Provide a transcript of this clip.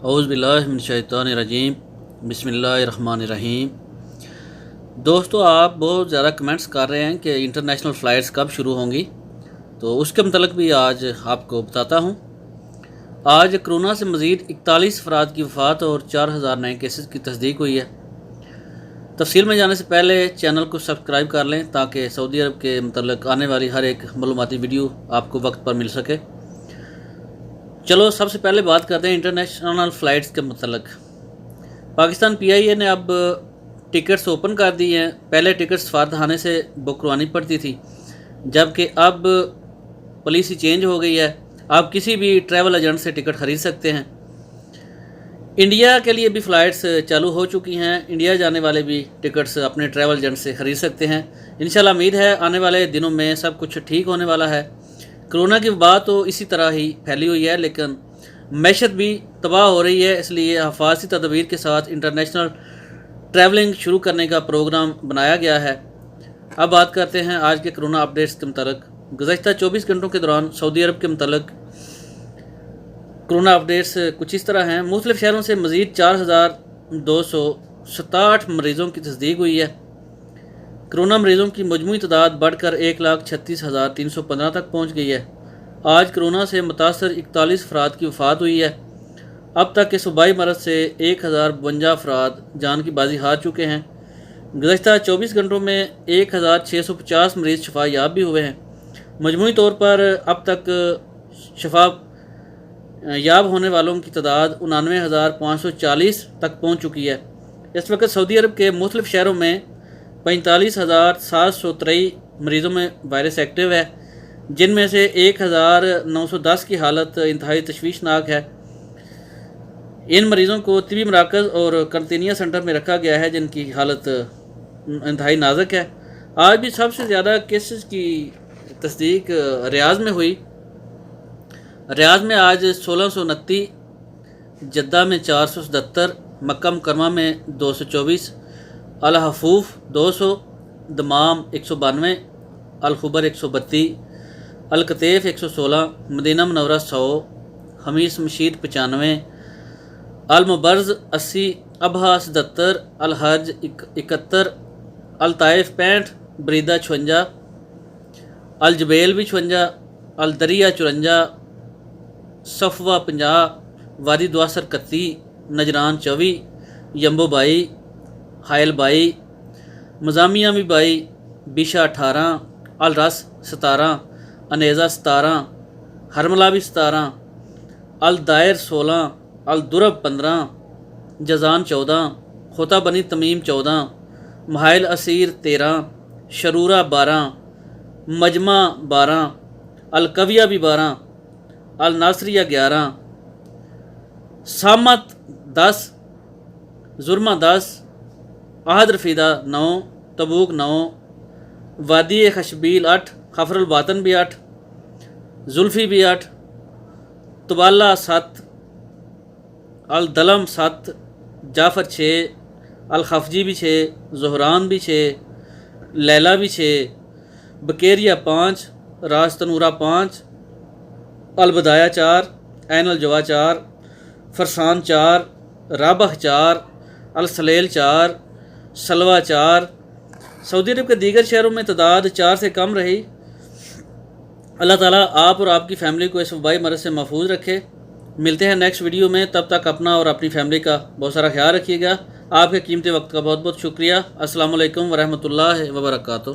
اعوذ باللہ من الشیطان الرجیم بسم اللہ الرحمن الرحیم۔ دوستو، آپ بہت زیادہ کمنٹس کر رہے ہیں کہ انٹرنیشنل فلائٹس کب شروع ہوں گی، تو اس کے متعلق بھی آج آپ کو بتاتا ہوں۔ آج کرونا سے مزید 41 افراد کی وفات اور 4000 نئے کیسز کی تصدیق ہوئی ہے۔ تفصیل میں جانے سے پہلے چینل کو سبسکرائب کر لیں تاکہ سعودی عرب کے متعلق آنے والی ہر ایک معلوماتی ویڈیو آپ کو وقت پر مل سکے۔ چلو سب سے پہلے بات کرتے ہیں انٹرنیشنل فلائٹس کے متعلق۔ پاکستان پی آئی اے نے اب ٹکٹس اوپن کر دی ہیں۔ پہلے ٹکٹس سفارتخانے سے بک کروانی پڑتی تھی، جبکہ اب پالیسی چینج ہو گئی ہے۔ آپ کسی بھی ٹریول ایجنٹ سے ٹکٹ خرید سکتے ہیں۔ انڈیا کے لیے بھی فلائٹس چالو ہو چکی ہیں۔ انڈیا جانے والے بھی ٹکٹس اپنے ٹریول ایجنٹ سے خرید سکتے ہیں۔ انشاءاللہ امید ہے آنے والے دنوں میں سب کچھ ٹھیک ہونے والا ہے۔ کرونا کی وبا تو اسی طرح ہی پھیلی ہوئی ہے، لیکن معیشت بھی تباہ ہو رہی ہے، اس لیے حفاظتی تدابیر کے ساتھ انٹرنیشنل ٹریولنگ شروع کرنے کا پروگرام بنایا گیا ہے۔ اب بات کرتے ہیں آج کے کرونا اپڈیٹس کے متعلق۔ گزشتہ 24 گھنٹوں کے دوران سعودی عرب کے متعلق کرونا اپڈیٹس کچھ اس طرح ہیں۔ مختلف شہروں سے مزید 4267 مریضوں کی تصدیق ہوئی ہے۔ کرونا مریضوں کی مجموعی تعداد بڑھ کر 1,36,315 تک پہنچ گئی ہے۔ آج کرونا سے متاثر 41 افراد کی وفات ہوئی ہے۔ اب تک اس وبائی مرض سے 1052 افراد جان کی بازی ہار چکے ہیں۔ گزشتہ 24 گھنٹوں میں 1650 مریض شفا یاب بھی ہوئے ہیں۔ مجموعی طور پر اب تک شفا یاب ہونے والوں کی تعداد 99,540 تک پہنچ چکی ہے۔ اس وقت سعودی عرب کے مختلف شہروں میں 45,723 مریضوں میں وائرس ایکٹیو ہے، جن میں سے 1,910 کی حالت انتہائی تشویشناک ہے۔ ان مریضوں کو طبی مراکز اور قرنطینہ سینٹر میں رکھا گیا ہے، جن کی حالت انتہائی نازک ہے۔ آج بھی سب سے زیادہ کیسز کی تصدیق ریاض میں ہوئی۔ ریاض میں آج 1629، جدہ میں 477، مکہ مکرمہ میں 224، الحفوف 200، دمام 192، الخبر 132، القطیف 116، مدینہ منورہ 100، خمیس مشید 95، المبرز 80، ابہا 77، الحج 71، الطائف 65، بریدہ 56، الجبیل بھی 56، الدریہ 54، صفوہ 50، وادی دواسر 31، نجران 24، یمبو 22، حائل 22، مزامیہ بھی 22، بیشہ 18، الرس 17، انیزہ 17، ہرملہ بھی 17، الدائر 16، الدرب 15، جزان 14، خوطہ بنی تمیم 14، محائل اسیر 13، شرورہ 12، مجمع 12، القویہ بھی 12، الناصریہ 11، سامت 10، زرمہ 10، عہد رفیدہ 9، تبوک 9، وادی خشبیل 8، خفر الباطن بھی 8، زلفی بھی 8، طبالہ 7، الدلم 7، جعفر 6، الخفجی بھی 6، زہران بھی 6، لیلہ بھی 6، بکیریہ 5، راس تنورہ 5، البدایہ 4، عین الجوا 4، فرسان 4، رابح 4، السلیل 4، سلوہ 4۔ سعودی عرب کے دیگر شہروں میں تعداد 4 سے کم رہی۔ اللہ تعالیٰ آپ اور آپ کی فیملی کو اس وبائی مرض سے محفوظ رکھے۔ ملتے ہیں نیکسٹ ویڈیو میں، تب تک اپنا اور اپنی فیملی کا بہت سارا خیال رکھیے گا۔ آپ کے قیمتی وقت کا بہت بہت شکریہ۔ السلام علیکم ورحمۃ اللہ وبرکاتہ۔